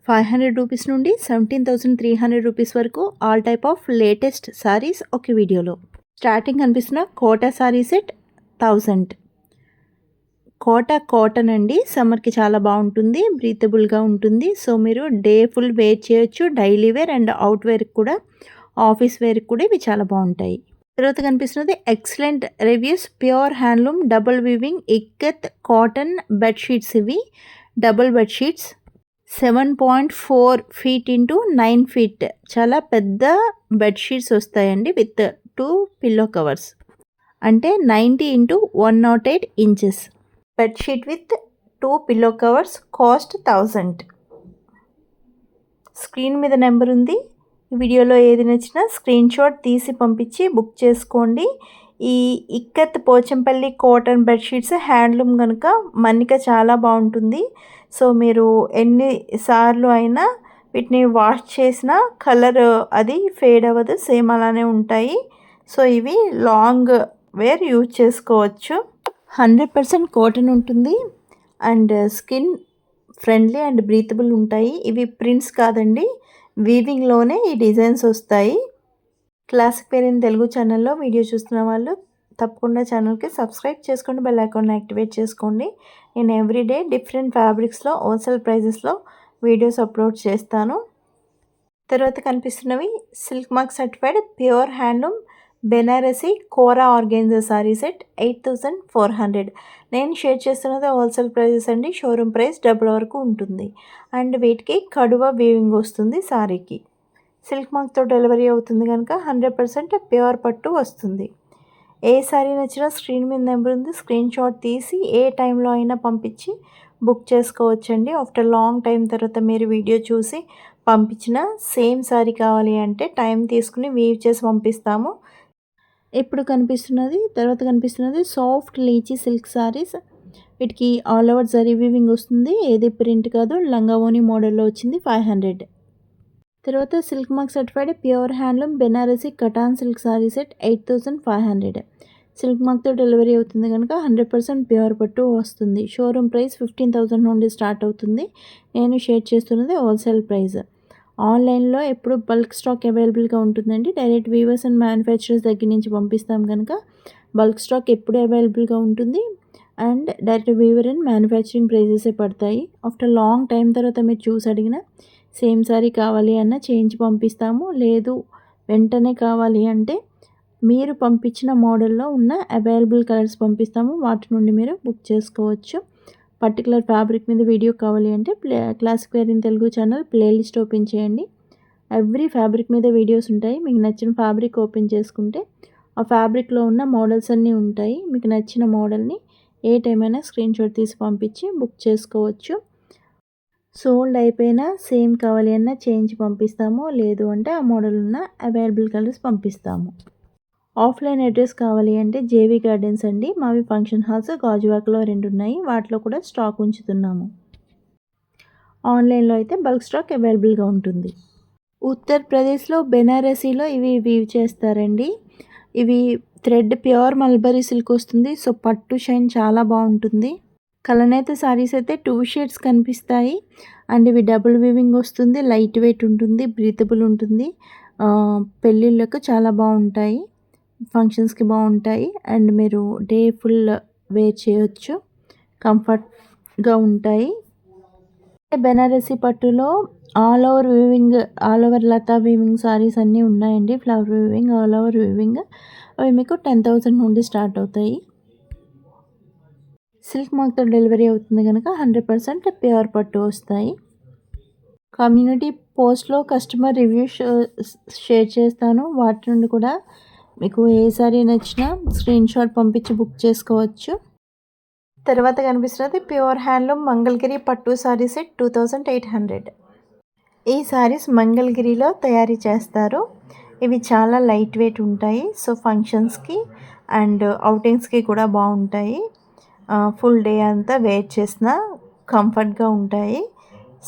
500 rupees నుండి 17,300 rupees వరకు all type of latest saris ఒక వీడియోలో. స్టార్టింగ్ కనిపిస్తున్న కోటా సారీ సెట్ 1000. కోటా కాటన్ అండి. సమ్మర్కి చాలా బాగుంటుంది, బ్రీతబుల్గా ఉంటుంది. సో మీరు డే ఫుల్ వేర్ చేయొచ్చు, డైలీ వేర్ అండ్ అవుట్ వేర్కి కూడా, ఆఫీస్ వేర్కి కూడా ఇవి చాలా బాగుంటాయి. తర్వాత కనిపిస్తున్నది excellent reviews pure handloom double weaving ikat cotton bedsheets. ఇవి double bedsheets 7.4 feet into 9 feet. చాలా పెద్ద బెడ్షీట్స్ వస్తాయండి విత్ 2 పిల్లో కవర్స్. అంటే 90 into 108 inches. Bedsheet with 2 pillow covers cost 1000. Screen మీద నెంబర్ ఉంది. వీడియోలో ఏది నచ్చినా స్క్రీన్ షాట్ తీసి పంపించి బుక్ చేసుకోండి. ఈ ikat Pochampally cotton bedsheets handloom కనుక మన్నిక చాలా బాగుంటుంది. సో మీరు ఎన్నిసార్లు అయినా వీటిని వాష్ చేసినా కలర్ అది ఫేడ్ అవ్వదు, సేమ్ అలానే ఉంటాయి. సో ఇవి లాంగ్ వేర్ యూజ్ చేసుకోవచ్చు. 100% కాటన్ ఉంటుంది and skin friendly and breathable ఉంటాయి. ఇవి ప్రింట్స్ కాదండి, వీవింగ్లోనే ఈ డిజైన్స్ వస్తాయి. క్లాసిక్ వేర్ ఇన్ తెలుగు ఛానల్లో వీడియో చూస్తున్న వాళ్ళు తప్పకుండా ఛానల్కి సబ్స్క్రైబ్ చేసుకోండి, బెల్ ఐకాన్ని యాక్టివేట్ చేసుకోండి. నేను ఎవ్రీడే డిఫరెంట్ ఫ్యాబ్రిక్స్లో హోల్సేల్ ప్రైజెస్లో వీడియోస్ అప్లోడ్ చేస్తాను. తర్వాత కనిపిస్తున్నవి silk mark certified pure handloom Banarasi kora organza sari set 8400. నేను షేర్ చేస్తున్నది హోల్సేల్ ప్రైజెస్ అండి. షోరూమ్ ప్రైస్ డబుల్ వరకు ఉంటుంది అండ్ వీటికి కడువ వీవింగ్ వస్తుంది సారీకి. సిల్క్ మార్క్తో డెలివరీ అవుతుంది కనుక 100% ప్యూర్ పట్టు వస్తుంది. ఏ సారీ నచ్చినా స్క్రీన్ మీద నెంబర్ ఉంది, స్క్రీన్ షాట్ తీసి ఏ టైంలో అయినా పంపించి బుక్ చేసుకోవచ్చండి. ఆఫ్టర్ లాంగ్ టైం తర్వాత మీరు వీడియో చూసి పంపించిన సేమ్ సారీ కావాలి అంటే టైం తీసుకుని వీవ్ చేసి పంపిస్తాము. తర్వాత కనిపిస్తున్నది సాఫ్ట్ లీచీ సిల్క్ సారీస్. వీటికి ఆల్ ఓవర్ జరీ వీవింగ్ వస్తుంది, ఏది ప్రింట్ కాదు, లంగావోని మోడల్లో వచ్చింది 500. తర్వాత silk mark certified pure handloom Banarasi katan silk sari set 8500. Silk మార్క్తో డెలివరీ అవుతుంది కనుక 100% ప్యూర్ పట్టు వస్తుంది. షోరూమ్ ప్రైస్ 15,000 నుండి స్టార్ట్ అవుతుంది. నేను షేర్ చేస్తున్నది హోల్సేల్ ప్రైస్. ఆన్లైన్లో ఎప్పుడు బల్క్ స్టాక్ అవైలబుల్గా ఉంటుందండి. డైరెక్ట్ వీవర్స్ అండ్ మ్యానుఫ్యాక్చరర్స్ దగ్గర నుంచి పంపిస్తాం కనుక బల్క్ స్టాక్ ఎప్పుడు అవైలబుల్గా ఉంటుంది and direct weaver and manufacturing ప్రైజెసే పడతాయి. ఆఫ్టర్ లాంగ్ టైం తర్వాత మీరు చూసి అడిగిన సేమ్ సారీ కావాలి అన్న చేయించి పంపిస్తాము. లేదు వెంటనే కావాలి అంటే మీరు పంపించిన మోడల్లో ఉన్న అవైలబుల్ కలర్స్ పంపిస్తాము, వాటి నుండి మీరు బుక్ చేసుకోవచ్చు. పర్టికులర్ ఫ్యాబ్రిక్ మీద వీడియో కావాలి అంటే classic wear in Telugu channel playlist open చేయండి. ఎవ్రీ ఫ్యాబ్రిక్ మీద వీడియోస్ ఉంటాయి. మీకు నచ్చిన ఫ్యాబ్రిక్ ఓపెన్ చేసుకుంటే ఆ ఫ్యాబ్రిక్లో ఉన్న మోడల్స్ అన్నీ ఉంటాయి. మీకు నచ్చిన మోడల్ని ఏ టైం అయినా స్క్రీన్ షాట్ తీసి పంపించి బుక్ చేసుకోవచ్చు. సోల్డ్ అయిపోయినా సేమ్ కావాలి అన్నా చేయించి పంపిస్తాము, లేదు అంటే ఆ మోడల్ ఉన్న అవైలబుల్ కలర్స్ పంపిస్తాము. ఆఫ్లైన్ అడ్రస్ కావాలి అంటే జేవీ గార్డెన్స్ అండి. మావి ఫంక్షన్ హాల్స్ గాజువాకలో 2 ఉన్నాయి, వాటిలో కూడా స్టాక్ ఉంచుతున్నాము. ఆన్లైన్లో అయితే బల్క్ స్టాక్ అవైలబుల్గా ఉంటుంది. ఉత్తరప్రదేశ్లో బెనారసీలో ఇవి వీవ్ చేస్తారండి. ఇవి థ్రెడ్ ప్యూర్ మల్బరీ సిల్క్ వస్తుంది. సో పట్టు షైన్ చాలా బాగుంటుంది. కలనేత సారీస్ అయితే 2 షేడ్స్ కనిపిస్తాయి అండ్ ఇవి డబుల్ వీవింగ్ వస్తుంది, లైట్ వెయిట్ ఉంటుంది, బ్రీతబుల్ ఉంటుంది. పెళ్ళిళ్ళకు చాలా బాగుంటాయి, ఫంక్షన్స్కి బాగుంటాయి అండ్ మీరు డే ఫుల్ వేర్ చేయొచ్చు, కంఫర్ట్గా ఉంటాయి. బెనారసీ పట్టులో ఆల్ ఓవర్ లతా వీవింగ్ సారీస్ అన్నీ ఉన్నాయండి. Flower weaving, all over weaving. అవి మీకు 10,000 నుండి స్టార్ట్ అవుతాయి. సిల్క్ మార్క్తో డెలివరీ అవుతుంది కనుక 100% ప్యూర్ పట్టు వస్తాయి. కమ్యూనిటీ పోస్ట్లో కస్టమర్ రివ్యూ షేర్ చేస్తాను, వాటి నుండి కూడా మీకు ఏ సారీ నచ్చినా స్క్రీన్ షాట్ పంపించి బుక్ చేసుకోవచ్చు. తర్వాత కనిపిస్తున్నది ప్యూర్ హ్యాండ్లూమ్ మంగళగిరి పట్టు సారీ సెట్ 2800. ఈ సారీస్ మంగళగిరిలో తయారీ చేస్తారు. ఇవి చాలా లైట్ వెయిట్ ఉంటాయి. సో ఫంక్షన్స్కి అండ్ అవుటింగ్స్కి కూడా బాగుంటాయి. ఫుల్ డే అంతా వేర్ చేసిన కంఫర్ట్గా ఉంటాయి.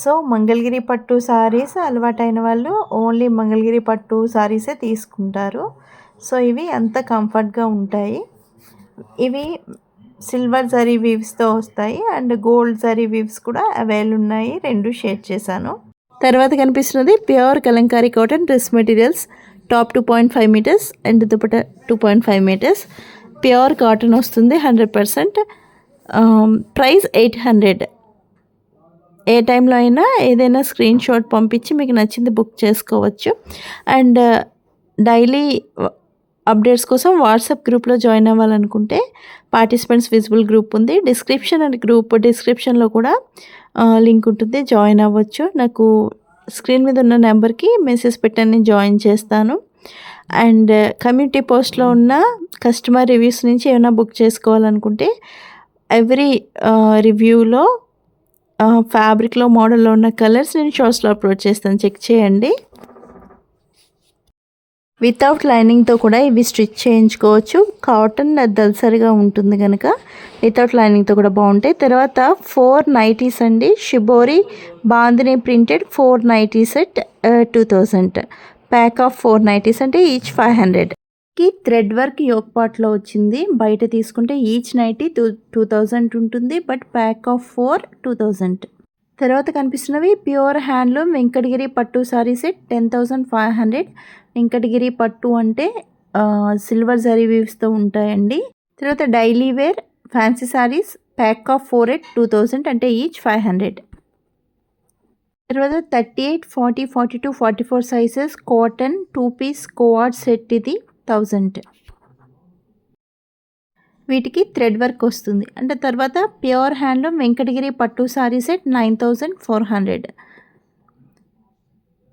సో మంగళగిరి పట్టు సారీస్ అలవాటైన వాళ్ళు ఓన్లీ మంగళగిరి పట్టు సారీసే తీసుకుంటారు. సో ఇవి అంత కంఫర్ట్గా ఉంటాయి. ఇవి సిల్వర్ జరీ వీవ్స్తో వస్తాయి అండ్ గోల్డ్ జరీ వీవ్స్ కూడా అవైలబుల్ ఉన్నాయి. 2 షేర్ చేశాను. తర్వాత కనిపిస్తున్నది pure Kalamkari cotton dress materials. Top 2.5 metres and dupatta 2.5 metres. Pure cotton వస్తుంది 100%. ప్రైస్ 800. ఏ టైంలో అయినా ఏదైనా స్క్రీన్ షాట్ పంపించి మీకు నచ్చింది బుక్ చేసుకోవచ్చు. అండ్ డైలీ అప్డేట్స్ కోసం వాట్సాప్ గ్రూప్లో జాయిన్ అవ్వాలనుకుంటే పార్టిసిపెంట్స్ విజిబుల్ గ్రూప్ ఉంది. డిస్క్రిప్షన్ అండ్ గ్రూప్ డిస్క్రిప్షన్లో కూడా లింక్ ఉంటుంది, జాయిన్ అవ్వచ్చు. నాకు స్క్రీన్ మీద ఉన్న నెంబర్కి మెసేజ్ పెట్టని జాయిన్ చేస్తాను. అండ్ కమ్యూనిటీ పోస్ట్లో ఉన్న కస్టమర్ రివ్యూస్ నుంచి ఏమైనా బుక్ చేసుకోవాలనుకుంటే ఎవ్రీ రివ్యూలో ఫ్యాబ్రిక్లో మోడల్లో ఉన్న కలర్స్ నేను షార్ట్స్లో అప్లోడ్ చేస్తాను, చెక్ చేయండి. వితౌట్ లైనింగ్తో కూడా ఇవి స్టిచ్ చేయించుకోవచ్చు. కాటన్ దల్సరిగా ఉంటుంది కనుక వితౌట్ లైనింగ్తో కూడా బాగుంటాయి. తర్వాత 4 నైటీస్ అండి, shibori bandhani printed 4 nighty set 2000. Pack of 4 nighties అంటే ఈచ్ 500కి థ్రెడ్ వర్క్ యోక్ పార్ట్లో వచ్చింది. బయట తీసుకుంటే ఈచ్ నైటీ 2000 ఉంటుంది, బట్ ప్యాక్ ఆఫ్ 4 2000. తర్వాత కనిపిస్తున్నవి ప్యూర్ హ్యాండ్లూమ్ వెంకటగిరి పట్టు సారీ సెట్ 10,500. వెంకటగిరి పట్టు అంటే సిల్వర్ జరీ వీవ్స్తో ఉంటాయండి. తర్వాత daily wear fancy saris pack of 4 at 2000 అంటే ఈచ్ 500. తర్వాత 38, 40, 42, 44 sizes cotton 2 piece co-ord set ఇది 1000. వీటికి థ్రెడ్ వర్క్ వస్తుంది. అంటే తర్వాత ప్యూర్ హ్యాండ్లూమ్ వెంకటగిరి పట్టు sari set 9,400.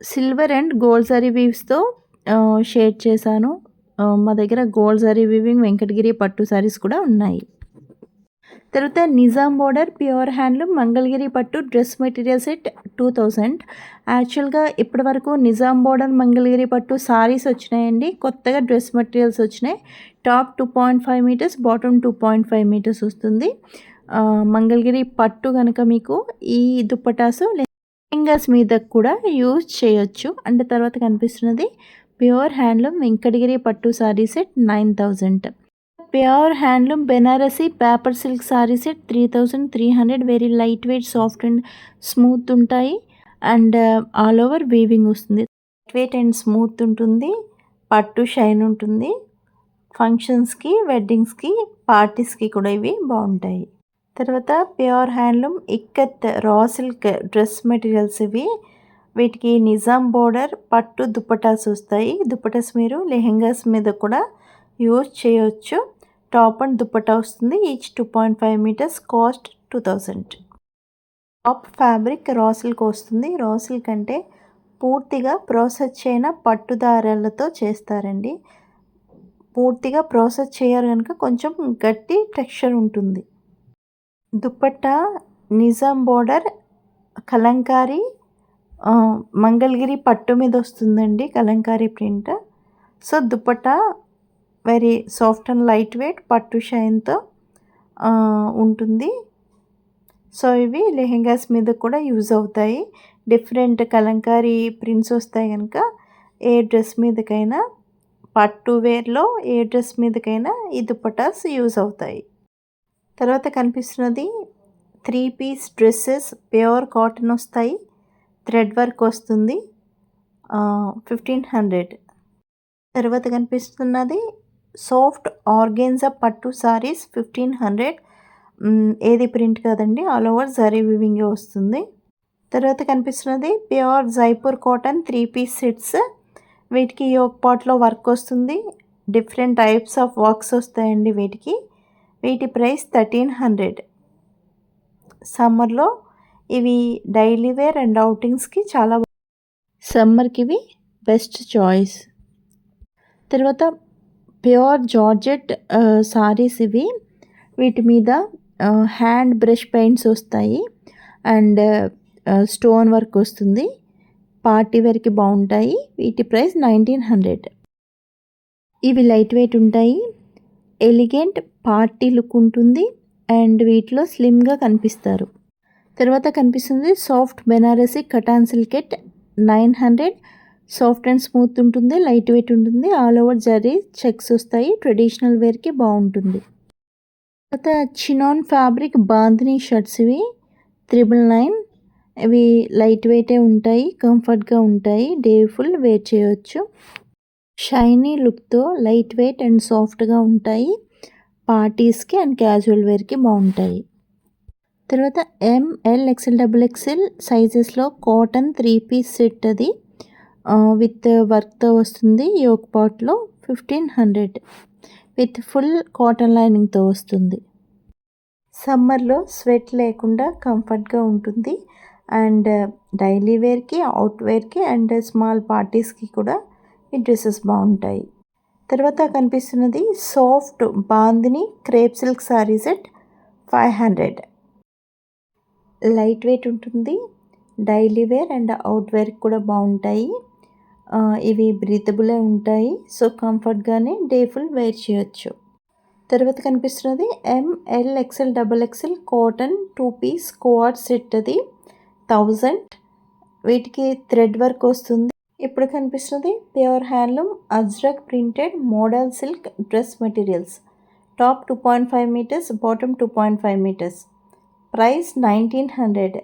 Silver and gold zari వీవ్స్తో షేడ్ చేశాను. మా దగ్గర గోల్డ్ జరీ వీవింగ్ వెంకటగిరి పట్టు సారీస్ కూడా ఉన్నాయి. తర్వాత Nizam border pure handloom Mangalagiri పట్టు డ్రెస్ మెటీరియల్ సెట్ 2000. యాక్చువల్గా ఇప్పటి వరకు నిజాం బోర్డర్ మంగళగిరి పట్టు సారీస్ వచ్చినాయండి, కొత్తగా డ్రెస్ మెటీరియల్స్ వచ్చినాయి. టాప్ 2.5 మీటర్స్ బాటమ్ 2.5 మీటర్స్ వస్తుంది. మంగళగిరి పట్టు కనుక మీకు ఈ దుప్పటాసు లెహంగాస్ మీద కూడా యూజ్ చేయొచ్చు. అంటే తర్వాత కనిపిస్తున్నది ప్యూర్ హ్యాండ్లూమ్ వెంకటగిరి పట్టు sari set 9000. Pure handloom Banarasi paper silk sari set 3,300. Very light weight soft and smooth ఉంటాయి. అండ్ ఆల్ ఓవర్ వీవింగ్ వస్తుంది. లైట్ వెయిట్ అండ్ స్మూత్ ఉంటుంది, పట్టు షైన్ ఉంటుంది. ఫంక్షన్స్కి, వెడ్డింగ్స్కి, పార్టీస్కి కూడా ఇవి బాగుంటాయి. తర్వాత pure handloom ikat raw silk dress materials ఇవి. వీటికి నిజాం బోర్డర్ పట్టు దుప్పటాస్ వస్తాయి. దుప్పటాస్ మీరు లెహెంగాస్ మీద కూడా యూజ్ చేయొచ్చు. టాప్ అండ్ దుప్పటా వస్తుంది. Each 2.5 metres. Cost 2000. Top fabric raw silk వస్తుంది. రా సిల్క్ అంటే పూర్తిగా ప్రాసెస్ చేయన పట్టు దారాలతో చేస్తారండి. పూర్తిగా ప్రాసెస్ చేయరు కనుక కొంచెం గట్టి టెక్స్చర్ ఉంటుంది. దుప్పట్టా నిజాం బోర్డర్ కలంకారీ మంగళగిరి పట్టు మీద వస్తుందండి, Kalamkari print. So dupatta very soft and light weight పట్టు షైన్తో ఉంటుంది. సో ఇవి లెహెంగాస్ మీద కూడా యూజ్ అవుతాయి. డిఫరెంట్ కలంకారీ ప్రింట్స్ వస్తాయి కనుక ఏ డ్రెస్ మీదకైనా, పట్టు వేర్లో ఏ డ్రెస్ మీదకైనా ఈ దుప్పటాస్ యూజ్ అవుతాయి. తర్వాత కనిపిస్తున్నది 3 పీస్ డ్రెస్సెస్ ప్యూర్ కాటన్ వస్తాయి. థ్రెడ్ వర్క్ వస్తుంది 1500. తర్వాత కనిపిస్తున్నది సాఫ్ట్ ఆర్గెన్జా పట్టు సారీస్ 1500. ఏది ప్రింట్ కాదండి, ఆల్ ఓవర్ జరీ వీవింగ్ వస్తుంది. తర్వాత కనిపిస్తున్నది pure Jaipur cotton 3 piece sets. వీటికి యోక్ పార్ట్లో వర్క్ వస్తుంది. డిఫరెంట్ టైప్స్ ఆఫ్ వర్క్స్ వస్తాయండి వీటికి. వీటి ప్రైస్ 1300. సమ్మర్లో ఇవి డైలీ వేర్ అండ్ అవుటింగ్స్కి చాలా సమ్మర్కి ఇవి బెస్ట్ చాయిస్. తర్వాత ప్యూర్ జార్జెట్ సారీస్ ఇవి. వీటి మీద హ్యాండ్ బ్రష్ పెయింట్స్ వస్తాయి అండ్ స్టోన్ వర్క్ వస్తుంది. పార్టీ వేర్కి బాగుంటాయి. వీటి ప్రైస్ 1900. ఇవి లైట్ వెయిట్ ఉంటాయి, ఎలిగెంట్ పార్టీ లుక్ ఉంటుంది అండ్ వీటిలో స్లిమ్గా కనిపిస్తారు. తర్వాత కనిపిస్తుంది సాఫ్ట్ బెనారసీ కటాన్ సిల్కెట్ 900. సాఫ్ట్ అండ్ స్మూత్ ఉంటుంది, లైట్ వెయిట్ ఉంటుంది, ఆల్ ఓవర్ జరీ చెక్స్ వస్తాయి. ట్రెడిషనల్ వేర్కి బాగుంటుంది. తర్వాత చినాన్ ఫ్యాబ్రిక్ బాందినీ షర్ట్స్ ఇవి 999. ఇవి లైట్ వెయిటే ఉంటాయి, కంఫర్ట్‌గా ఉంటాయి. డే ఫుల్ వేర్ చేయొచ్చు. షైనీ లుక్‌తో లైట్ వెయిట్ అండ్ సాఫ్ట్‌గా ఉంటాయి. పార్టీస్‌కి అండ్ క్యాజువల్ వేర్‌కి బావుంటాయి. తర్వాత ఎంఎల్, ఎక్స్ఎల్, డబుల్ ఎక్స్ఎల్ సైజెస్‌లో కాటన్ 3 పీస్ సెట్ అది. విత్ వర్క్‌తో వస్తుంది. యోక్ పాట్‌లో 1500 విత్ ఫుల్ కాటన్ లైనింగ్‌తో వస్తుంది. సమ్మర్‌లో స్వెట్ లేకుండా కంఫర్ట్‌గా ఉంటుంది. అండ్ డైలీ వేర్‌కి, అవుట్ వేర్‌కి అండ్ స్మాల్ పార్టీస్‌కి కూడా ఈ డ్రెసెస్ బావుంటాయి. తర్వాత కనిపిస్తున్నది soft bandhani crepe silk sari set 500. Light weight ఉంటుంది. డైలీ వేర్ అండ్ అవుట్ వేర్‌కి కూడా బావుంటాయి. ఇవి బ్రీతబులే ఉంటాయి. సో, కంఫర్ట్‌గానే డే ఫుల్ వేర్ చేయొచ్చు. తర్వాత కనిపిస్తున్నది M L, XL, double XL cotton 2 piece co-ord set అది 1000. వీటికి థ్రెడ్ వర్క్ వస్తుంది. ఇప్పుడు కనిపిస్తున్నది pure handloom Ajrakh printed modal silk dress materials. Top 2.5 metres, bottom 2.5 metres. Price 1900.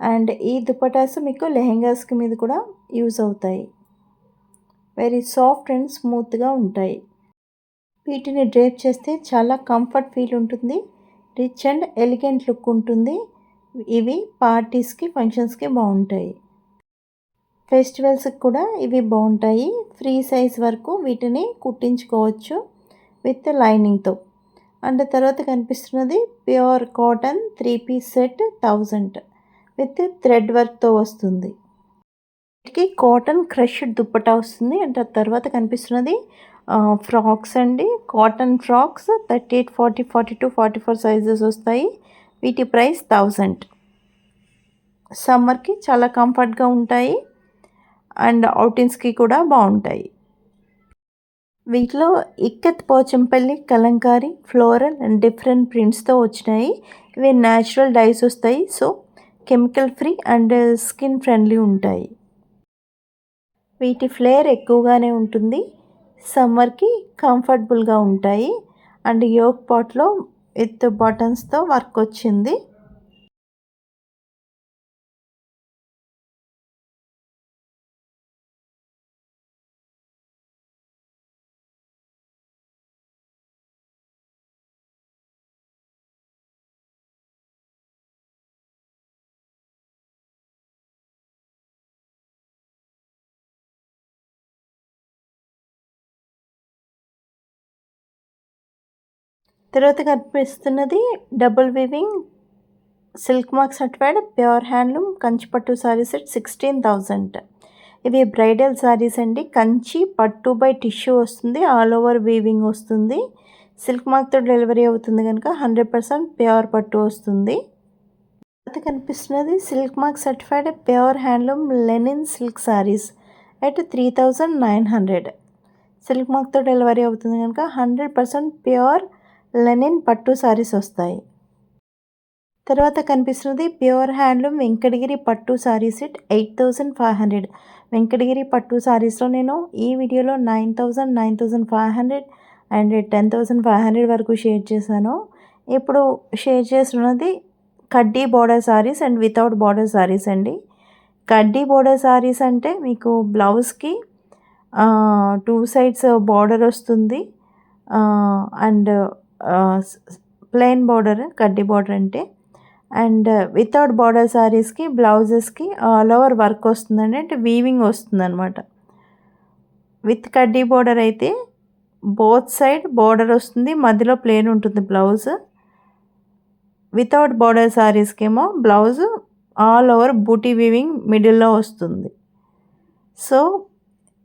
And ఈ దుపటాస్ మీకు లెహెంగాస్కి మీద కూడా యూజ్ అవుతాయి. వెరీ సాఫ్ట్ అండ్ స్మూత్గా ఉంటాయి. వీటిని డ్రేప్ చేస్తే చాలా కంఫర్ట్ ఫీల్ ఉంటుంది. రిచ్ అండ్ ఎలిగెంట్ లుక్ ఉంటుంది. ఇవి పార్టీస్కి, ఫంక్షన్స్కి బాగుంటాయి. ఫెస్టివల్స్కి కూడా ఇవి బాగుంటాయి. ఫ్రీ సైజ్ వరకు వీటిని కుట్టించుకోవచ్చు విత్ లైనింగ్తో. అండ్ తర్వాత కనిపిస్తున్నది pure cotton 3 piece set 1000 with thread వర్క్తో వస్తుంది. వీటికి కాటన్ క్రష్డ్ దుప్పటా వస్తుంది. అండ్ తర్వాత కనిపిస్తున్నది ఫ్రాక్స్ అండి. కాటన్ ఫ్రాక్స్ 38, 40, 42, 44 సైజెస్ వస్తాయి. వీటి ప్రైస్ 1000. సమ్మర్కి చాలా కంఫర్ట్గా ఉంటాయి అండ్ అవుటింగ్స్కి కూడా బాగుంటాయి. వీటిలో ikat Pochampally, kalamkari, floral and different ప్రింట్స్తో వచ్చినాయి. ఇవి న్యాచురల్ డైస్ వస్తాయి. So chemical free and skin friendly ఉంటాయి. వీటి ఫ్లేర్ ఎక్కువగానే ఉంటుంది. సమ్మర్కి కంఫర్టబుల్గా ఉంటాయి. అండ్ యోక్ పాట్లో విత్ బటన్స్తో వర్క్ వచ్చింది. తర్వాత కనిపిస్తున్నది double weaving silk mark certified pure handloom Kanchi పట్టు సారీ సెట్ 16,000. ఇవి బ్రైడల్ సారీస్ అండి. కంచి పట్టు బై టిష్యూ వస్తుంది. ఆల్ ఓవర్ వీవింగ్ వస్తుంది. సిల్క్ మార్క్తో డెలివరీ అవుతుంది కనుక 100% ప్యూర్ పట్టు వస్తుంది. తర్వాత కనిపిస్తున్నది silk mark certified pure handloom linen silk saris at 3900. సిల్క్ మార్క్తో డెలివరీ అవుతుంది కనుక 100% ప్యూర్ లెనిన్ పట్టు సారీస్ వస్తాయి. తర్వాత కనిపిస్తున్నది ప్యూర్ హ్యాండ్లూమ్ వెంకటగిరి పట్టు సారీ సెట్ 8500. వెంకటగిరి పట్టు సారీస్లో నేను ఈ వీడియోలో 9000, 9500 అండ్ 10,500 వరకు షేర్ చేశాను. ఇప్పుడు షేర్ చేస్తున్నది కడ్డీ border saris and without border saris అండి. కడ్డీ బోర్డర్ సారీస్ అంటే మీకు బ్లౌజ్కి 2 సైడ్స్ బార్డర్ వస్తుంది. అండ్ ప్లెయిన్ బార్డర్ కడ్డీ బార్డర్ అంటే. అండ్ వితౌట్ బార్డర్ సారీస్కి బ్లౌజెస్కి ఆల్ ఓవర్ వర్క్ వస్తుందండి. అంటే వీవింగ్ వస్తుందన్నమాట. విత్ కడ్డీ బార్డర్ అయితే బోత్ సైడ్ బార్డర్ వస్తుంది, మధ్యలో ప్లెయిన్ ఉంటుంది బ్లౌజ్. వితౌట్ బార్డర్ సారీస్కి ఏమో blouse all over buti weaving మిడిల్లో వస్తుంది. సో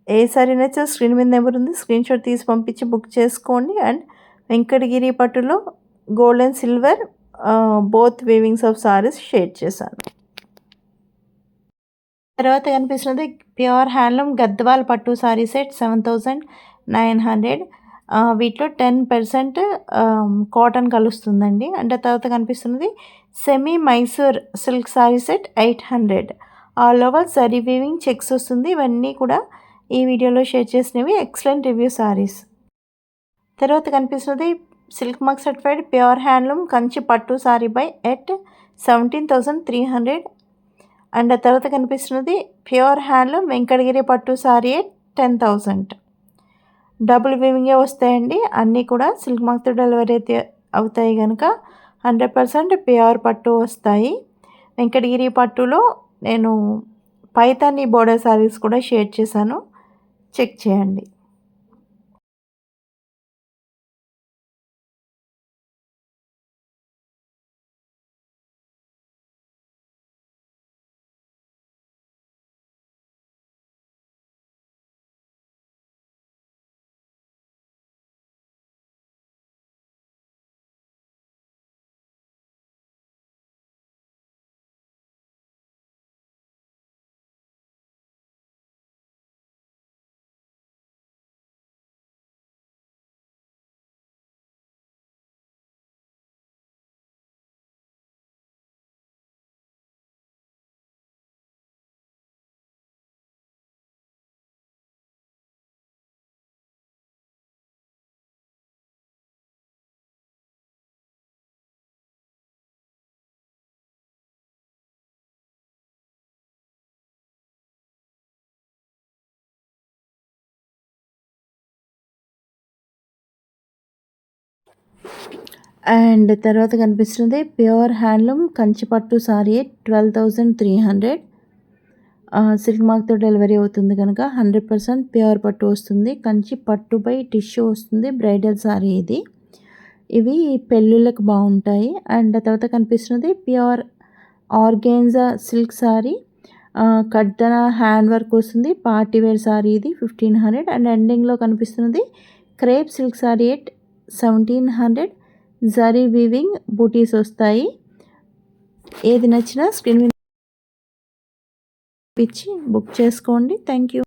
ఏ సారీ నచ్చో స్క్రీన్ మీద నెంబర్ ఉంది, స్క్రీన్ షాట్ తీసి పంపించి బుక్ చేసుకోండి. అండ్ వెంకటగిరి పట్టులో gold and silver both weavings of saris share చేశాను. తర్వాత కనిపిస్తున్నది ప్యూర్ హ్యాండ్లూమ్ గద్వాల్ పట్టు సారీ సెట్ 7900. వీటిలో 10% కాటన్ కలుస్తుందండి. అంటే తర్వాత కనిపిస్తున్నది semi Mysore silk sari set 800. All over zari weaving checks వస్తుంది. ఇవన్నీ కూడా ఈ వీడియోలో షేర్ చేసినవి ఎక్సలెంట్ రివ్యూ సారీస్. తర్వాత కనిపిస్తున్నది silk mark certified pure handloom Kanchi పట్టు సారీ బై ఎట్ 17,300. అండ్ తర్వాత కనిపిస్తున్నది ప్యూర్ హ్యాండ్లూమ్ వెంకటగిరి పట్టు సారీ 10,000. డబుల్ వీవింగే వస్తాయండి. అన్నీ కూడా సిల్క్ మార్క్తో డెలివరీ అయితే అవుతాయి కనుక 100% ప్యూర్ పట్టు వస్తాయి. వెంకటగిరి పట్టులో నేను పైతాని బోర్డర్ సారీస్ కూడా షేర్ చేశాను, చెక్ చేయండి. అండ్ తర్వాత కనిపిస్తుంది ప్యూర్ హ్యాండ్లూమ్ కంచిపట్టు సారీ 12,300. సిల్క్ మార్క్తో డెలివరీ అవుతుంది కనుక 100% ప్యూర్ పట్టు వస్తుంది. కంచి పట్టుపై టిష్యూ వస్తుంది. బ్రైడల్ సారీ ఇది. ఇవి పెళ్ళిళ్ళకి బాగుంటాయి. అండ్ తర్వాత కనిపిస్తున్నది ప్యూర్ ఆర్గాన్జా సిల్క్ సారీ, కడ్దన హ్యాండ్ వర్క్ వస్తుంది. పార్టీ వేర్ సారీ ఇది 1,500. అండ్ ఎండింగ్లో కనిపిస్తున్నది crepe silk sari 1,700. Zari weaving butis వస్తాయి. ఏది నచ్చినా స్క్రీన్ మీద ఇచ్చి బుక్ చేసుకోండి. Thank you.